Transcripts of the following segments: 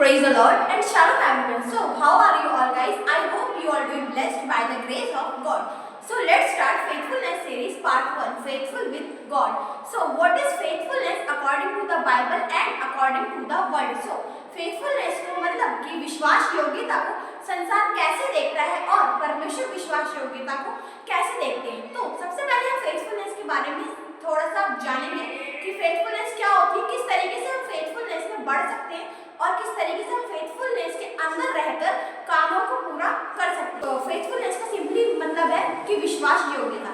Praise the Lord and shalom everyone. So how are you all guys? I hope you are doing blessed by the grace of God. So let's start Faithfulness series part 1, Faithful with God. So what is faithfulness according to the Bible and according to the world? So faithfulness को मतलब कि विश्वास योग्यता को संसार कैसे देखता है और परमेश्वर विश्वास योग्यता को कैसे देखते हैं। तो सबसे पहले हम फेथफुलनेस के बारे में थोड़ा सा जानेंगे कि फेथफुलनेस क्या होती है, किस तरीके से हम फेथफुलनेस में बढ़ सकते हैं और किस तरीके से हम फेथफुलनेस के अंदर रहकर कामों को पूरा कर सकते हैं। तो फेथफुलनेस का सिंपली मतलब है कि विश्वास योग्यता।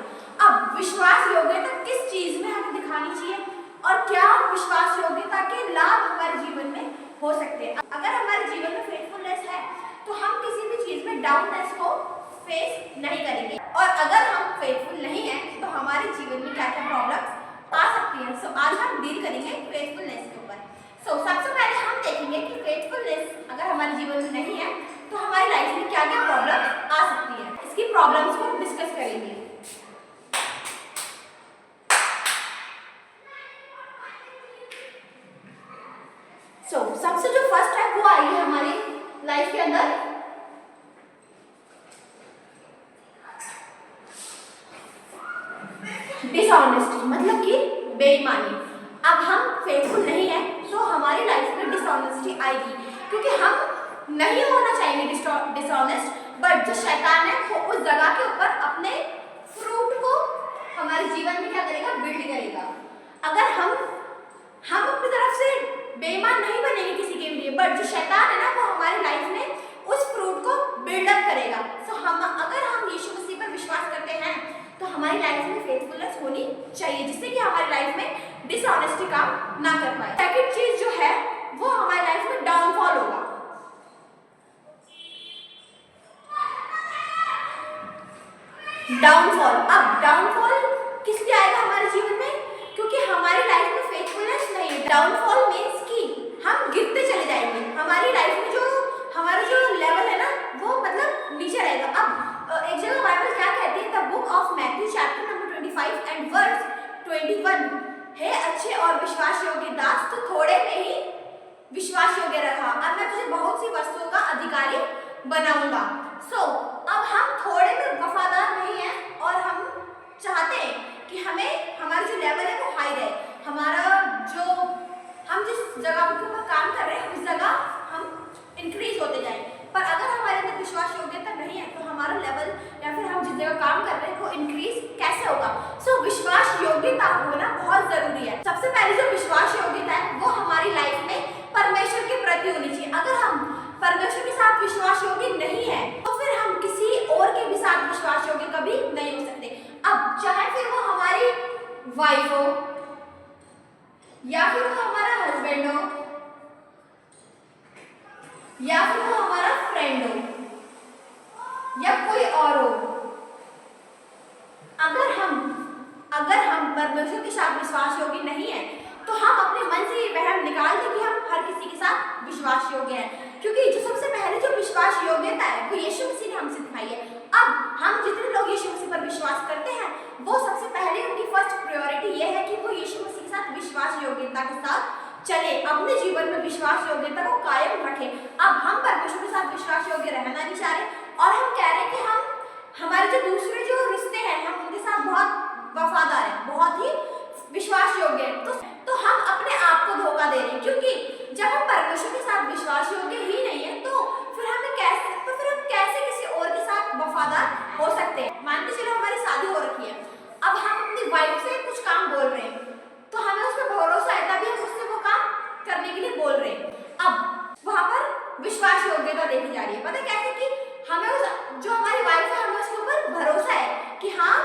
अब विश्वास योग्यता किस चीज में हमें दिखानी चाहिए और क्या विश्वास योग्यता के लाभ हमारे जीवन में हो सकते हैं। अगर हमारे जीवन में फेथफुलनेस है तो हम किसी भी चीज में डाउननेस को फेस नहीं करेंगे, और अगर हम फेथफुल नहीं हैं तो हमारे जीवन में क्या क्या प्रॉब्लम आ सकती हैं। सो आज हम डील करेंगे फेथफुलनेस के ऊपर। सो सबसे पहले हम देखेंगे कि फेथफुलनेस अगर हमारे जीवन में नहीं है तो हमारी लाइफ में क्या क्या प्रॉब्लम आ सकती है। इसकी प्रॉब्लम्स को डिस्कस करेंगे। सबसे जो फर्स्ट है वो आई है हमारी लाइफ के अंदर डिसऑनेस्टी, मतलब कि बेईमानी। अब हम फेथफुल नहीं है तो हमारी लाइफ में डिसऑनेस्टी आएगी, क्योंकि हम नहीं होना चाहिए डिसऑनेस्ट, बट जो शैतान है वो उस जगह के ऊपर अपने फ्रूट को हमारे जीवन में क्या करेगा, बिल्ड करेगा। अगर हम अपनी तरफ से बेईमान नहीं बनेंगे किसी के लिए, बट जो शैतान है ना वो हमारी लाइफ में उस फ्रूट को बिल्डअप करेगा। सो अगर हम यीशु मसीह पर विश्वास करते हैं तो हमारी लाइफ में फेथफुलनेस होनी चाहिए, जिससे कि हमारी लाइफ में डिसऑनेस्टी काम ना कर पाए। सेकंड चीज जो है वो हमारी लाइफ में डाउनफॉल होगा। अब डाउनफॉल किस लिए आएगा हमारे जीवन में, क्योंकि हमारी लाइफ में फेथफुलनेस नहीं है। डाउनफॉल मीन्स कि हम गिरते चले जाएंगे, हमारी लाइफ में जो हमारा जो लेवल है ना वो मतलब नीचे रहेगा। अब एक जगह बाइबल क्या कहती है, the book of Matthew chapter number 25 and verse 21, हे अच्छे और विश्वास योग्य दास, तो थोड़े में ही विश्वास योग्य रहा, अब मैं तुझे बहुत सी वस्तुओं का अधिकारी बनाऊंगा। अब हम थोड़े में वफादार नहीं है और हम चाहते हैं कि हमें हमारा जो लेवल है वो हाई रहे, हमारा जो हम जिस जगह के ऊपर काम कर रहे हैं उस जगह हम इंक्रीज होते जाएं। पर अगर हमारे अंदर विश्वास योग्यता नहीं है तो हमारा लेवल या फिर हम जिस जगह काम कर रहे हैं वो इंक्रीज कैसे होगा। विश्वास योग्यता होना बहुत जरूरी है। सबसे पहले जो विश्वास योग्यता है वो हमारी लाइफ में परमेश्वर के प्रति होनी चाहिए। अगर हम परमेश्वर के साथ विश्वास योग्य नहीं है तो फिर हम किसी और के भी साथ विश्वास योग्य कभी नहीं हो सकते। अब चाहे फिर वो हमारी वाइफ हो या फिर वो हमारा हस्बैंड हो या फिर वो हमारा फ्रेंड हो या कोई और हो, अगर हम परमेश्वर के साथ विश्वास योग्य नहीं है तो हम अपने मन से ये वहम निकाल दें कि हम हर किसी के साथ विश्वास योग्य हैं, क्योंकि जो सबसे पहले जो विश्वास योग्यता है वो यीशु मसीह ने हमसे दिखाई है। अब हम जितने लोग यीशु मसीह पर विश्वास करते हैं वो सबसे पहले उनकी फर्स्ट प्रायोरिटी ये है कि वो यीशु मसीह के साथ विश्वास योग्यता के साथ चले, अपने जीवन में विश्वास योग्यता को कायम रखें। अब हम परमेश्वर के साथ विश्वास योग्य रहना नहीं चाह रहे और हम कह रहे हैं कि हम हमारे जो दूसरे जो रिश्ते हैं हम उनके साथ बहुत वफादार हैं, बहुत ही विश्वास योग्य हैं, तो हम अपने आप को धोखा दे रहे हैं, क्योंकि जब हम परमेश्वर के साथ विश्वास योग्य ही नहीं है तो फिर हम कैसे किसी और के साथ वफादार हो सकते हैं। मान के चलो हमारी शादी हो रखी है, अब हम अपनी वाइफ से कुछ काम बोल रहे हैं तो हमें उस पर भरोसा है तभी हम उससे वो काम करने के लिए बोल रहे हैं। अब वहां पर विश्वास योग्यता देखी जा रही है। पता कैसे कि हमें जो हमारी वाइफ है हमें उसके ऊपर भरोसा है कि हाँ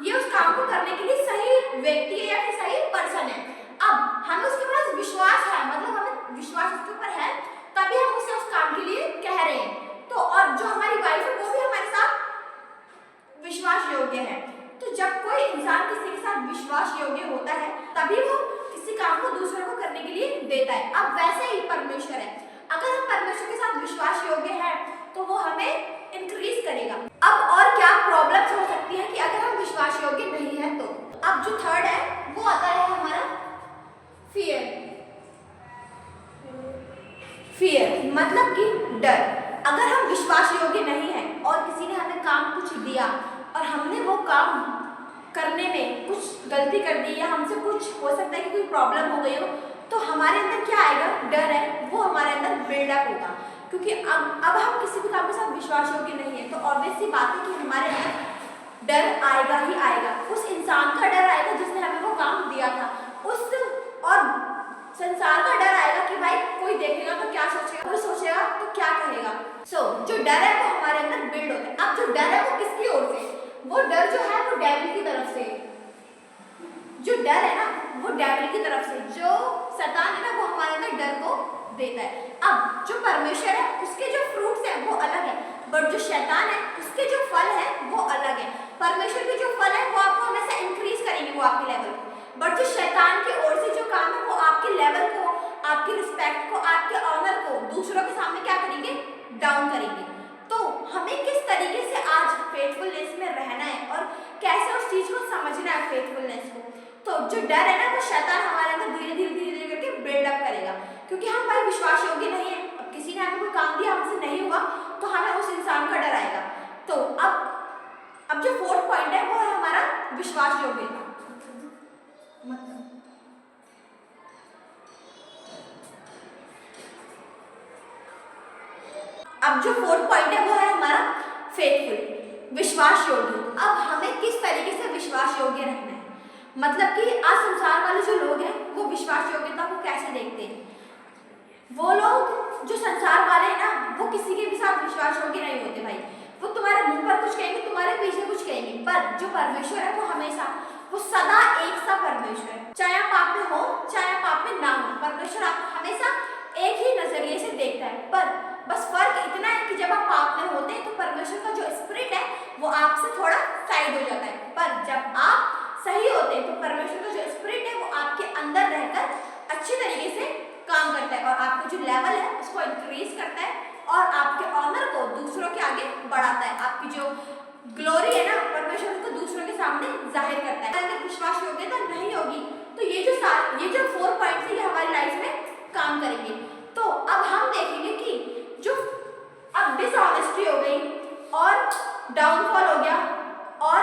ये उस काम को करने के लिए सही व्यक्ति है या फिर सही पर्सन है। अब हमें उसके पास विश्वास है, मतलब हमें विश्वास उसके ऊपर है तभी हम उसे उस काम के लिए कह रहे हैं। तो और जो हमारी वाइफ है वो भी हमारे साथ विश्वास योग्य है। तो जब कोई इंसान किसी के साथ विश्वास योग्य होता है तभी वो किसी काम को दूसरे को करने के लिए देता है। अब वैसे ही परमेश्वर है, अगर हम परमेश्वर के साथ विश्वास योग्य है तो वो हमें इंक्रीज करेगा। अब और क्या प्रॉब्लम्स हो सकती है कि अगर हम विश्वास योग्य नहीं है तो। अब जो थर्ड है वो आता है हमारा फियर। फियर मतलब कि डर। अगर हम विश्वास योग्य नहीं हैं और किसी ने हमें काम कुछ दिया और हमने वो काम करने में कुछ गलती कर दी या हमसे कुछ हो सकता है कि कोई प्रॉब्लम हो गई हो, तो हमारे अंदर क्या आएगा, डर है वो हमारे अंदर बिल्डअप होगा। क्योंकि अब हम किसी भी काम के साथ विश्वास योग्य नहीं है तो ऑब्वियस सी बात है कि हमारे अंदर डर आएगा ही आएगा। उस इंसान का डर आएगा जिसने हमें वो काम दिया था, उस और संसार का डर आएगा कि भाई कोई देखेगा तो क्या सोचेगा, कोई सोचेगा तो क्या कहेगा। जो डर है वो हमारे अंदर बिल्ड होता है। अब जो डर है वो किसकी ओर से, वो डर जो है वो डेविल की तरफ से, जो डर है ना वो डेविल की तरफ से, जो शैतान है ना वो हमारे अंदर डर को देता है। अब जो परमेश्वर है उसके जो फ्रूट्स हैं वो अलग है, बट जो शैतान है उसके जो फल है वो अलग है। परमेश्वर के जो फल है वो आपको हमेशा इंक्रीज करेंगे, वो आपके लेवल को, बट जो शैतान की ओर से जो काम है वो आपके लेवल को, आपकी रिस्पेक्ट को, आपके ऑनर को दूसरों के सामने क्या करेंगे, डाउन करेंगे। तो हमें किस तरीके से आज फेथफुलनेस में रहना है और कैसे उस चीज को समझना है फेथफुलनेस को। तो जो डर है ना वो शैतान हमारे अंदर धीरे धीरे करके बिल्डअप करेगा, क्योंकि हम भाई विश्वास योग्य नहीं है। अब किसी ने हमें कोई काम दिया, हमसे नहीं हुआ, तो हमें उस इंसान का डर आएगा। तो अब जो फोर्थ पॉइंट है वो है हमारा विश्वास योग्यता। अब जो फोर्थ पॉइंट है वो है हमारा फेथफुल, विश्वास योग्य। अब हमें किस तरीके से विश्वास योग्य रहना है, मतलब कि आज संसार वाले जो लोग हैं वो विश्वास योग्यता को कैसे देखते हैं। वो लोग जो संसार वाले हैं ना वो किसी के भी साथ विश्वास योग्य नहीं होते भाई। वो तुम्हारे मुंह पर कुछ कहेंगे, तुम्हारे पीछे कुछ कहेंगे, पर जो परमेश्वर है वो हमेशा, वो सदा एक सा परमेश्वर है। चाहे आप पाप में हो चाहे आप पाप में ना हो, परमेश्वर आपको हमेशा एक ही नजरिए से देखता है। पर बस फर्क इतना है कि जब आप पाप में होते हैं तो परमेश्वर का जो स्पिरिट है वो आपसे थोड़ा साइड हो जाता है, पर जब आप सही होते हैं तो परमेश्वर का जो स्पिरिट है वो आपके अंदर रहकर अच्छी तरीके से काम करता है और आपका जो लेवल है उसको इंक्रीज करता है और आपके ऑनर को दूसरों के आगे बढ़ाता है। आपकी जो ग्लोरी है ना परमेश्वर उसको दूसरों के सामने जाहिर करता है। अगर विश्वास योग्यता नहीं होगी तो ये जो 4 पॉइंट्स है ये हमारी लाइफ में काम करेंगे। तो अब हम देखेंगे कि जो अब डिसऑनेस्टी हो गई और डाउनफॉल हो गया और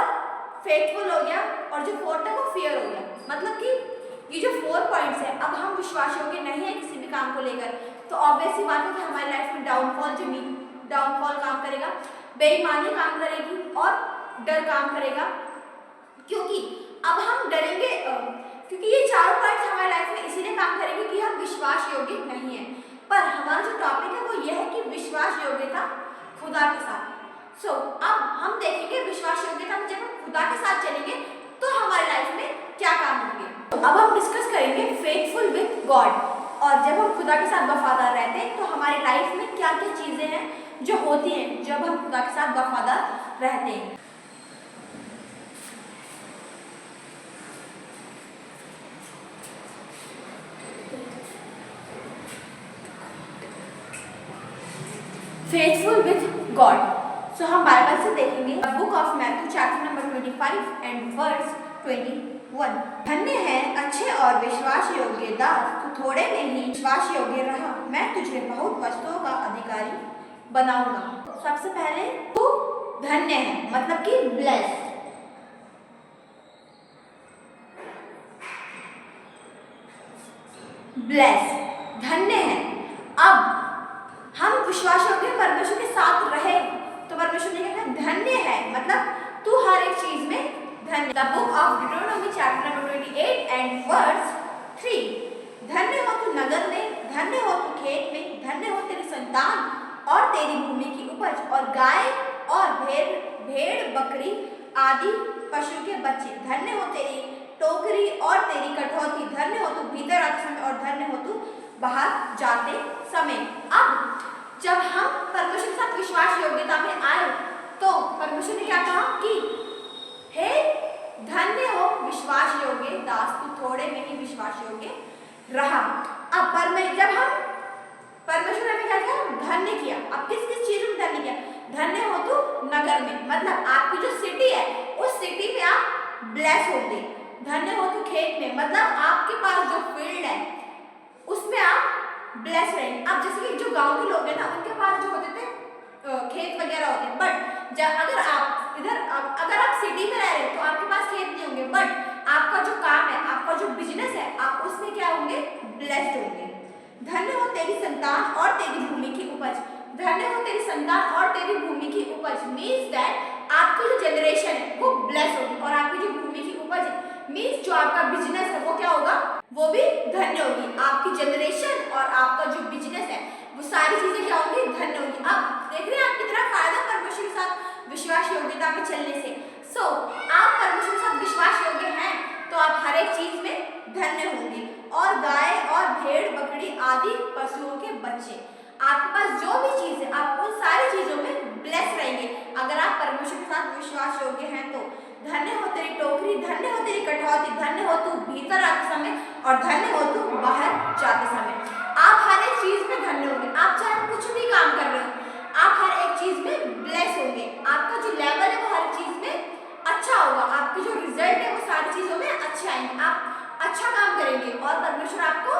फेथफुल हो गया और जो फोर्थ है वो फियर हो गया। मतलब कि ये जो 4 पॉइंट्स है, अब हम विश्वास योग्य नहीं है किसी भी काम को लेकर, तो ऑब्वियस सी बात है कि हमारी लाइफ में डाउनफॉल काम करेगा, बेईमानी काम करेगी और डर काम करेगा। क्योंकि अब हम डरेंगे, क्योंकि ये चारों पॉइंट्स हमारी लाइफ में इसीलिए काम करेंगे कि हम विश्वास योग्य नहीं है। पर हमारा जो टॉपिक है वो यह है कि विश्वास योग्यता खुदा के साथ। अब हम देखेंगे विश्वास योग्यता में जब हम खुदा के साथ चलेंगे तो हमारी लाइफ में क्या काम होंगे। अब हम डिस्कस करेंगे फेथफुल विद गॉड, और जब हम खुदा के साथ वफादार रहते हैं तो हमारी लाइफ में क्या क्या चीजें हैं जो होती हैं जब हम खुदा के साथ वफादार रहते हैं। Faithful with God. हम बाइबल से देखेंगे book of Matthew chapter number 25 and verse 21। धन्य है अच्छे और विश्वास योग्य दास, तू थोड़े में ही विश्वास योग्य रहा, मैं तुझे बहुत वस्तुओं का अधिकारी बनाऊंगा। सबसे पहले तू धन्य है मतलब कि ब्लेस्ड, धन्य है। अब हम विश्वास योग्य परमेश्वर के साथ रहे तो परमेश्वर ने कहा धन्य है, मतलब तू हर एक चीज में धन्य। The book of Deuteronomy chapter number 28 and verse 3। धन्य हो तू नगर में, धन्य हो तू खेत में, धन्य हो तेरी संतान और तेरी भूमि की उपज और गाय और भेड़ बकरी आदि पशु के बच्चे। धन्य हो तेरी टोकरी और तेरी कठौती, धन्य हो तू भीतर आते समय और धन्य हो तू बाहर जाते समय। अब जब हम परमेश्वर के साथ विश्वास योग्यता में आए तो परमेश्वर ने क्या कहा कि हे धन्य हो विश्वास योग्य दास, तू थोड़े में ही विश्वास योग्य रहा। अब जब हम परमेश्वर ने क्या किया, धन्य किया। अब किस किस चीज में धन्य किया, धन्य हो तू नगर में, मतलब आपकी जो सिटी है उस सिटी में आप ब्लेस होते। धन्य हो तू खेत में, मतलब आपके पास जो फील्ड है उसमें आप ब्लेस रहेंगे। अब जैसे कि जो गांव के लोग हैं ना, उनके पास जो होते थे खेत वगैरह होते हैं, बट अगर आप सिटी में रह रहे हैं तो आपके पास खेत नहीं होंगे, बट आपका जो काम है, आपका जो बिजनेस है, आप उसमें क्या होंगे, ब्लेस्ड होंगे। धन्य हो तेरी संतान और तेरी भूमि की उपज। धन्य हो तेरी संतान और तेरी भूमि की उपज मीन्स दैट आपकी जो जनरेशन है वो ब्लेस होगी, और आपकी जो भूमि की उपज है मीन्स जो आपका बिजनेस है वो क्या होगा, वो भी धन्य होगी। आपकी जनरेशन और आपका जो बिजनेस है वो सारी चीजें क्या होंगी, धन्य होगी। अब देख रहे हैं आप कितना फायदा परमेश्वर के साथ विश्वास योग्यता में चलने से। सो आप परमेश्वर के साथ विश्वास योग्य हैं तो आप हर एक चीज में धन्य होंगे। और गाय और भेड़ बकरी आदि पशुओं के बच्चे, आपके पास जो भी चीज है आप उन सारी चीजों में ब्लेस रहेंगे अगर आप परमेश्वर के साथ विश्वास योग्य हैं तो। धन्य हो तेरी टोकरी, धन्य हो तेरी कठौती, धन्य हो तू भीतर आते समय और धन्य हो तू बाहर जाते समय। आप हर एक चीज में धन्य होंगे। आप चाहे कुछ भी काम कर रहे हो, आप हर एक चीज में ब्लेस होंगे। आपका जो लेवल है वो हर चीज में अच्छा होगा, आपके जो रिजल्ट है वो सारी चीजों में अच्छे आएंगे, आप अच्छा काम करेंगे और परमेश्वर आपको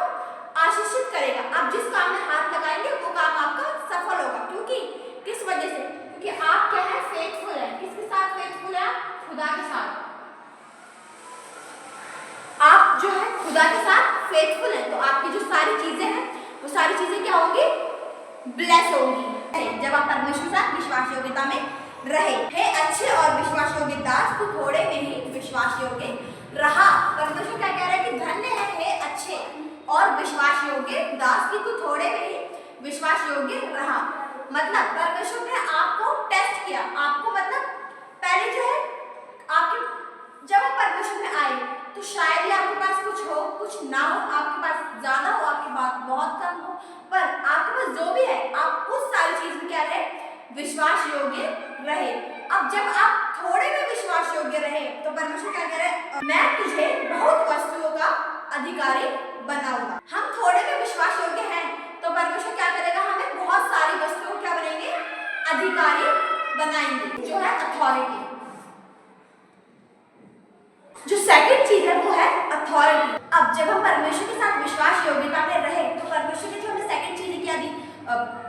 आशीषित करेगा। आप जिस काम में हाथ लगाएंगे वो काम आपका सफल होगा। क्योंकि किस वजह से, क्योंकि आप क्या है, फेथफुल है। किसके साथ फेथफुल है, खुदा के साथ। आप जो है खुदा के साथ फेथफुल है तो आपकी जो सारी चीजें हैं वो सारी चीजें क्या होंगी, ब्लेस होंगी। जब आप परमेश्वर के साथ विश्वास योग्यता में रहे। हे अच्छे और विश्वास योग्य दास, तू थोड़े में ही विश्वास योग्य रहा। परमेश्वर क्या कह रहा है कि धन्य है हे अच्छे और विश्वास योग्य दास की तू थोड़े में ही विश्वास योग्य रहा। मतलब परमेश्वर ने आपको टेस्ट किया, आपको मतलब पहले जो है आपके जब आप परमेश्वर में आए तो शायद ही आपके पास कुछ हो, कुछ ना हो, आपके पास ज्यादा हो, आपके पास बहुत कम हो, पर आपके पास जो भी है आप उस सारी चीज में क्या रहे, विश्वास योग्य रहे। अब जब आप थोड़े में विश्वास योग्य रहे तो परमेश्वर क्या कह रहे हैं, मैं तुझे बहुत वस्तुओं का अधिकारी बनाऊंगा। हम थोड़े में विश्वास योग्य हैं तो परमेश्वर क्या करेगा, हमें बहुत सारी वस्तुओं क्या बनेंगे, अधिकारी बनाएंगे, जो है अथॉरिटी। जो सेकंड चीज है वो है अथॉरिटी। अब जब हम परमेश्वर के साथ विश्वास योग्यता में रहे तो परमेश्वर ने जो हमें सेकंड चीज क्या दी,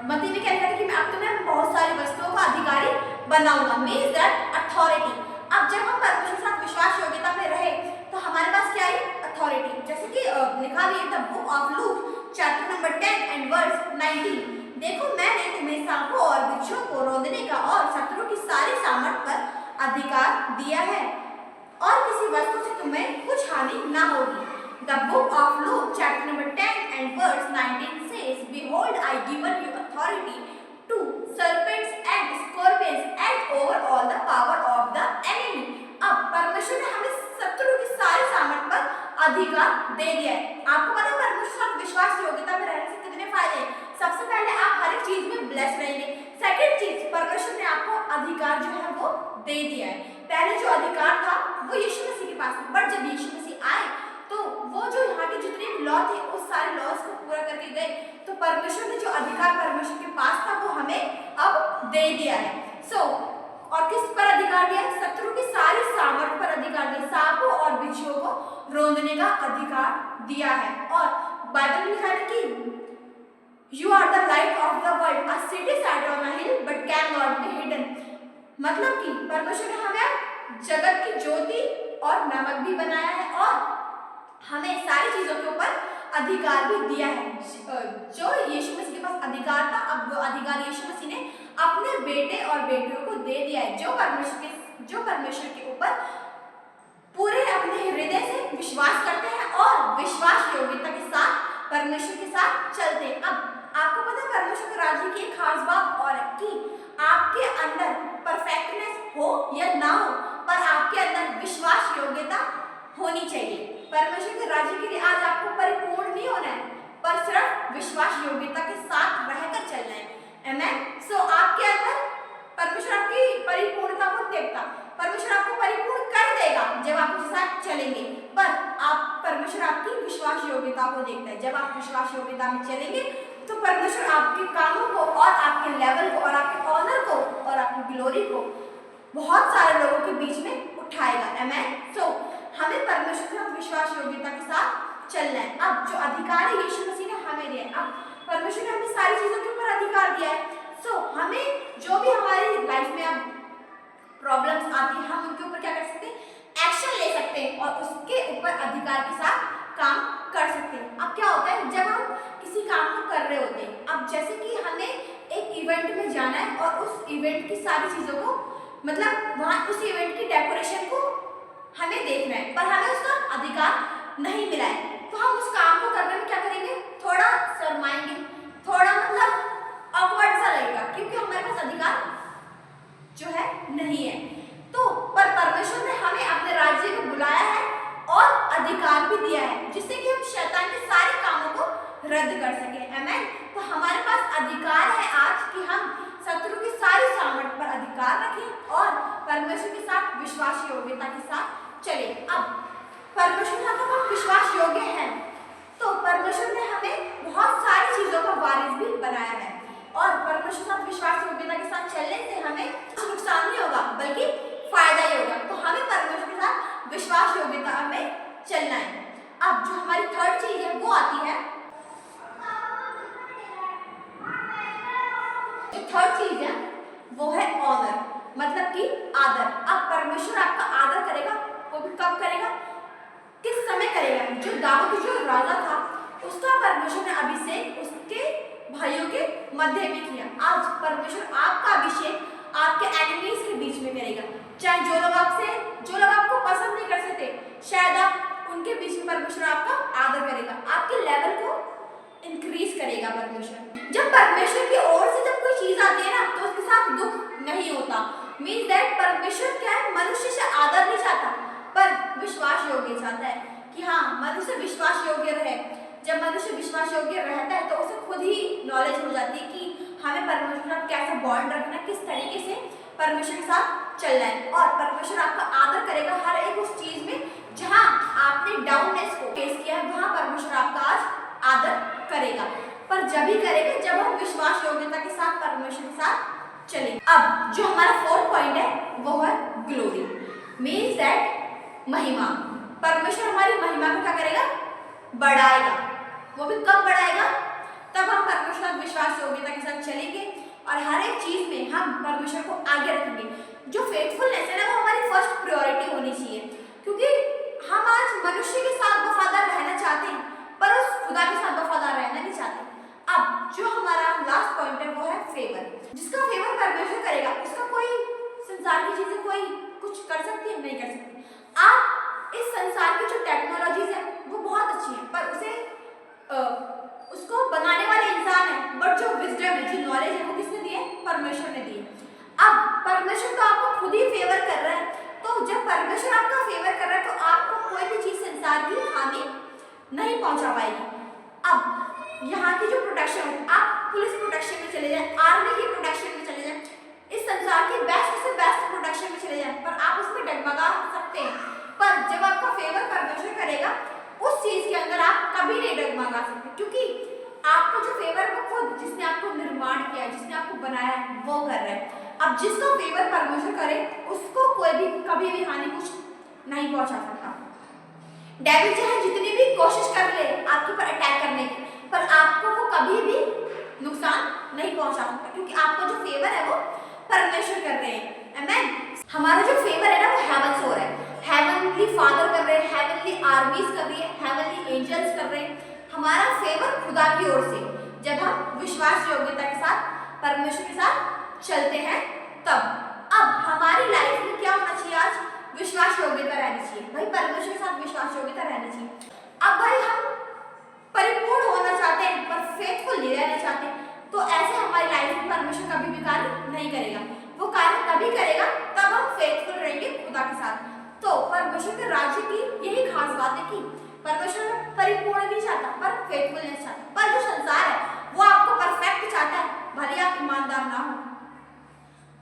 मत्ती में क्या लिखा था कि मैं अब तुम्हें बहुत सारी वस्तुओं का अधिकारी बनाऊंगा, मींस दैट अथॉरिटी। अब जब हम परमेश्वर के साथ विश्वास योग्यता में रहे तो हमारे पास क्या आई, अथॉरिटी। जैसे कि लिखा भी है the book of Luke chapter number 10 and verse 19, देखो मैंने तुम्हें सांपों और बिच्छुओं को रौंदने का और शत्रुओं की सारी सामर्थ पर अधिकार दिया है और किसी वस्तु से तुम्हें कुछ हानि ना होगी। The book of Luke chapter number 10 and verse 19 says, Behold, I given you authority to serpents and scorpions and over all the power of the enemy. अब परमेश्वर ने हमें शत्रु की सारी सामर्थ पर अधिकार दे दिया है। आपको पता है परमेश्वर का विश्वास योग्यता में रहने से कितने फायदे हैं। सबसे पहले आप हर एक चीज में ब्लेस रहेंगे। सेकंड चीज, परमेश्वर ने आपको अधिकार जो है वो दे दिया है। पहले जो अधिकार था वो यीशु मसीह के पास था, बट जब यीशु मसीह आए तो वो जो यहाँ के जितने भी लॉ थे उस सारे लॉज को पूरा करके गए, तो परमेश्वर ने जो अधिकार परमेश्वर के पास था वो हमें अब दे दिया है। और किस पर अधिकार दिया है, शत्रु की सारी सामर्थ पर अधिकार दिया, सांपों और बिच्छुओं को रौंदने का अधिकार दिया है। और बाइबल में लिखा है कि you are the light of the world, a city set on a hill but can not be hidden. मतलब कि परमेश्वर ने हमें जगत की ज्योति और नमक भी बनाया है और हमें सारी चीजों के ऊपर अधिकार भी दिया है। जो यीशु मसीह के पास अधिकार था, अब वो अधिकार यीशु मसीह ने अपने बेटे और बेटियों को दे दिया है, जो परमेश्वर के ऊपर पूरे अपने हृदय से विश्वास करते हैं और विश्वास योग्यता के साथ परमेश्वर के साथ चलते हैं। अब आपको पता है परमेश्वर के राज्य की एक खास बात और है कि आपके अंदर परफेक्टनेस हो या ना हो, पर आपके अंदर विश्वास योग्यता होनी चाहिए। परमेश्वर के राज्य के लिए आज आपको परिपूर्ण नहीं होना है, पर सिर्फ विश्वास योग्यता के साथ रहकर चलना है। आमेन। आपके अंदर परमेश्वर आपकी परिपूर्णता को देखता, परमेश्वर आपको परिपूर्ण कर देगा जब आप उसके साथ चलेंगे, पर परमेश्वर आपकी विश्वास योग्यता को देखता है। जब आप विश्वास योग्यता में चलेंगे तो परमेश्वर आपके कामों को और आपके लेवल को और आपके ऑनर को और आपकी ग्लोरी को बहुत सारे लोगों के बीच में उठाएगा। आमेन। हमें परमेश्वर के साथ विश्वास योग्यता के साथ चलना है। अब जो अधिकार है यीशु मसीह ने हमें दिया, अब परमेश्वर ने हमें सारी चीजों के ऊपर अधिकार दिया है। सो हमें जो भी हमारी लाइफ में अब प्रॉब्लम्स आती है, हम उनके ऊपर क्या कर सकते हैं, एक्शन ले सकते हैं और उसके ऊपर अधिकार के साथ काम कर सकते हैं। अब क्या होता है, जब हम किसी काम को कर रहे होते हैं, अब जैसे कि हमें एक इवेंट में जाना है और उस इवेंट की सारी चीजों को, मतलब वहाँ उस इवेंट की डेकोरेशन को हमें देखना है, पर हमें उसका अधिकार नहीं मिला है, तो हम उस काम को करने में क्या करेंगे, थोड़ा शर्माएंगे, थोड़ा मतलब ऑकवर्ड सा लगेगा, क्योंकि हमारे पास अधिकार जो है नहीं है। तो पर परमेश्वर ने हमें अपने राज्य में बुलाया है और अधिकार भी दिया है, जिससे कि हम शैतान के सारे कामों को रद्द कर सके। आमीन। तो हमारे पास अधिकार है आज कि हम शत्रु की सारी सामर्थ पर अधिकार रखें और परमेश्वर के साथ विश्वास योग्यता के साथ चले। अब परमेश्वर का हम विश्वास योग्य हैं, तो परमेश्वर ने हमें बहुत सारी चीजों का वारिस भी बनाया है और परमेश्वर के साथ विश्वास योग्यता के साथ चलने से हमें कुछ नुकसान नहीं होगा, बल्कि फायदा ही होगा। तो हमें परमेश्वर के साथ विश्वास योग्यता में चलना है। अब जो हमारी थर्ड चीज है वो आती है, जो थर्ड चीज है वो है ऑनर, मतलब कि आदर। अब परमेश्वर आपका आदर करेगा, वो भी कब करेगा, किस समय करेगा। जो दाऊद जो राजा था, उसका परमेश्वर ने अभिषेक उसके भाइयों के मध्य में किया। आज परमेश्वर आपका अभिषेक आपके एनिमीज के बीच में करेगा। चाहे जो लोग आपको पसंद नहीं कर सकते, शायद आप उनके बीच में परमेश्वर आपका आदर करेगा, आपके लेवल को इंक्रीज करेगा परमेश्वर। जब परमेश्वर की ओर से जब कोई चीज आती है ना, तो उसके साथ दुख नहीं होता। मीन्स दैट परमेश्वर क्या है, मनुष्य से आदर नहीं चाहता, पर विश्वास योग्य चाहता है कि हाँ मनुष्य विश्वास योग्य रहे। जब मनुष्य विश्वास योग्य रहता है तो उसे खुद ही नॉलेज हो जाती है कि हमें परमेश्वर के साथ कैसे बॉन्ड रखना है, किस तरीके से परमेश्वर के साथ चलना है। और परमेश्वर आपका आदर करेगा हर एक उस चीज में जहाँ आपने डाउननेस को फेस किया है, वहाँ परमेश्वर आपका आज आदर करेगा। पर जब ही करेगा जब हम विश्वास योग्यता के साथ परमेश्वर के साथ चलेंगे। अब जो हमारा फोर्थ पॉइंट है वो है ग्लोरी, मीन्स दैट महिमा। परमेश्वर हमारी महिमा को क्या करेगा, बढ़ाएगा। वो भी कब बढ़ाएगा, तब हम परमेश्वर विश्वास योग्यता के साथ चलेंगे और हर एक चीज में हम परमेश्वर को आगे रखेंगे। जो फेथफुलनेस है ना, वो हमारी फर्स्ट प्रायोरिटी होनी चाहिए, क्योंकि हम आज मनुष्य के साथ वफादार रहना चाहते हैं, पर उस खुदा के साथ वफादार रहना नहीं चाहते। अब जो हमारा लास्ट पॉइंट है वो है फेवर। जिसका फेवर परमेश्वर करेगा, उसका कोई संसार की चीजें कोई कुछ कर सकती है, नहीं कर सकती। आप इस संसार की जो टेक्नोलॉजीज है वो बहुत अच्छी है, पर उसे उसको बनाने वाले इंसान है, बट जो विजडम है, जो नॉलेज है, वो किसने दी है, परमेश्वर ने दी है। अब परमेश्वर तो आपको खुद ही फेवर कर रहा है, तो जब परमेश्वर आपका फेवर कर रहा है तो आपको कोई भी चीज संसार की हानि नहीं पहुंचा पाएगी। अब यहाँ की जो प्रोटेक्शन है, आप पुलिस प्रोटेक्शन में चले जाए, आर्मी की प्रोटेक्शन में चले जाए, इस संसार की बेस्ट से बेस्ट प्रोटेक्शन में चले जाए, पर आप उसमें डगमगा सकते हैं। पर जब आपका फेवर परमेश्वर करेगा, उस चीज के अंदर आप कभी नहीं डगमगा सकते, क्योंकि आपको जो फेवर वो खुद जिसने आपको निर्माण किया, जिसने आपको बनाया है, वो कर रहा है। अब जिसका फेवर परमेश्वर करे, उसको कोई भी कभी भी हानि कुछ नहीं पहुंचा सकता। डेविल चाहे जितनी भी कोशिश कर ले आपके ऊपर अटैक करने की, पर आपको वो कभी भी नुकसान नहीं पहुंचा सकता, क्योंकि आपका जो फेवर है वो परमेश्वर कर रहे हैं। आमीन। हमारा जो फेवर है ना वो हेवन से हो रहा है, हेवनली फादर कर रहे हैं, हेवनली आर्मीज कर रही है, हेवनली एंजल्स कर रहे हैं। हमारा फेवर खुदा की ओर से, जब हम विश्वास योग्यता के साथ परमेश्वर के साथ चलते हैं तब। अब हमारी लाइफ में क्या होना चाहिए, आज विश्वास योग्यता रहनी चाहिए भाई, परमेश्वर के साथ विश्वास योग्यता रहनी चाहिए। अब भाई हम परिपूर्ण होना चाहते हैं पर फेथफुल नहीं रहना चाहते, तो ऐसे हमारी लाइफ में परमेश्वर कभी भी कार्य नहीं करेगा। वो कार्य तभी करेगा तब हम फेथफुल रहेंगे खुदा के साथ। तो परमेश्वर के राज्य की यही खास बात है कि परमेश्वर परिपूर्ण नहीं चाहता पर फेथफुलनेस चाहता, पर जो संसार है वो आपको परफेक्ट चाहता है, भले आप ईमानदार ना हो।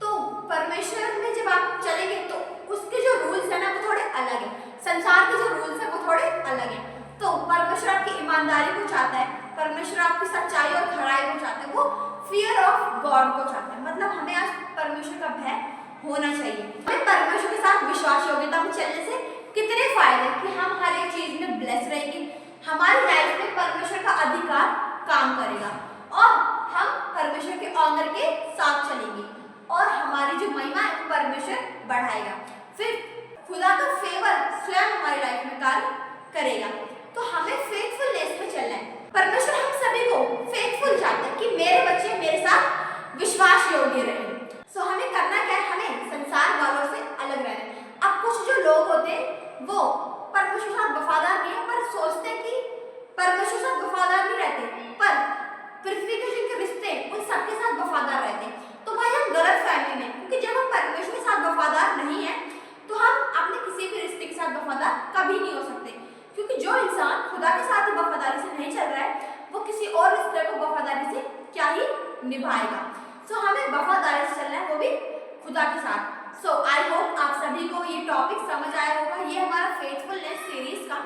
तो परमेश्वर में जब आप चलेंगे तो उसके जो रूल्स है ना वो थोड़े अलग है, संसार के जो रूल्स है वो थोड़े अलग है। तो परमेश्वर आपकी ईमानदारी को चाहता है, परमेश्वर आपकी सच्चाई और खराई को चाहता है, वो फियर ऑफ गॉड को चाहता है। मतलब हमें आज परमेश्वर का भय होना चाहिए। हमें परमेश्वर के साथ विश्वास योग्यता में चलने से कितने फायदे कि हम हर एक चीज में ब्लेस रहेंगे, हमारी लाइफ में परमेश्वर का अधिकार काम करेगा और हम परमेश्वर के ऑनर के साथ चलेंगे और हमारी जो महिमा है वो परमेश्वर बढ़ाएगा। फिर खुदा का फेवर स्वयं हमारी लाइफ में कार्य करेगा। तो हमें फेथफुलनेस में चलना है। परमेश्वर हम सभी को फेथफुल चाहता है कि मेरे बच्चे मेरे साथ विश्वास योग्य रहे। सो हमें करना क्या है, हमें संसार वालों से अलग रहना है। अब कुछ जो लोग होते हैं वो परमेश्वर के साथ वफादार नहीं है, पर सोचते हैं कि परमेश्वर के साथ वफादार नहीं रहते, पर पृथ्वी के जिनके रिश्ते उन सबके साथ वफादार रहते हैं। तो भाई हम गलत फहमी में, क्योंकि जब हम परमेश्वर के साथ वफादार नहीं है तो हम अपने किसी भी रिश्ते के साथ वफादार कभी नहीं हो सकते। क्योंकि जो इंसान खुदा के साथ ही वफादारी से नहीं चल रहा है वो किसी और रिश्ते को वफादारी से क्या ही निभाएगा। सो हमें वफादारी से चलना है, वो भी खुदा के साथ। सो आई होप आप सभी को ये टॉपिक समझ आया होगा। ये हमारा फेथफुलनेस सीरीज का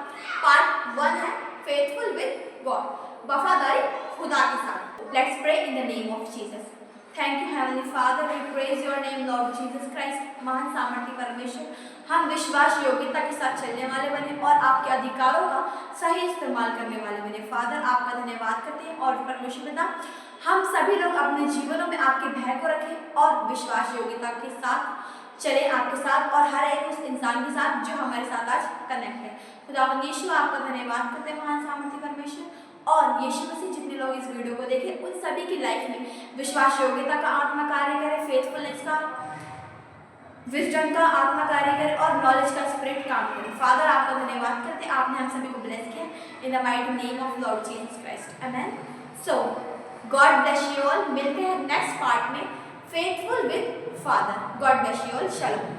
पार्ट 1 है, फेथफुल विद गॉड, वफादारी खुदा के साथ। Let's pray in the name of Jesus. Thank you heavenly father, we praise your name Lord Jesus Christ. महान सामर्थ्य परमेश्वर, हम विश्वास योग्यता के साथ चलने वाले बने और आपके अधिकारों का सही इस्तेमाल करने वाले बने। फादर आपका धन्यवाद करते हैं और परमेश्वर पिता हम सभी लोग अपने जीवनों में आपके भय को रखें और विश्वास योग्यता के साथ चले आपके साथ और हर एक उस इंसान के साथ जो हमारे साथ आज कनेक्ट है। खुदावंद यीशु आपका धन्यवाद करते हैं महान सामर्थ्य परमेश्वर, और यीशु मसीह जितने लोग इस वीडियो को देखें उन सभी की लाइफ में विश्वास योग्यता का आत्मा कार्य करे, फेथफुलनेस का, विजडम का आत्मा कार्य करे और नॉलेज का स्पिरिट काम करे। फादर आपका धन्यवाद करते हैं, आपने हम सभी को ब्लेस किया in the mighty name of Lord Jesus Christ, amen. So God bless you all. मिलते हैं नेक्स्ट पार्ट में faithful with father. God bless you all. शलोम।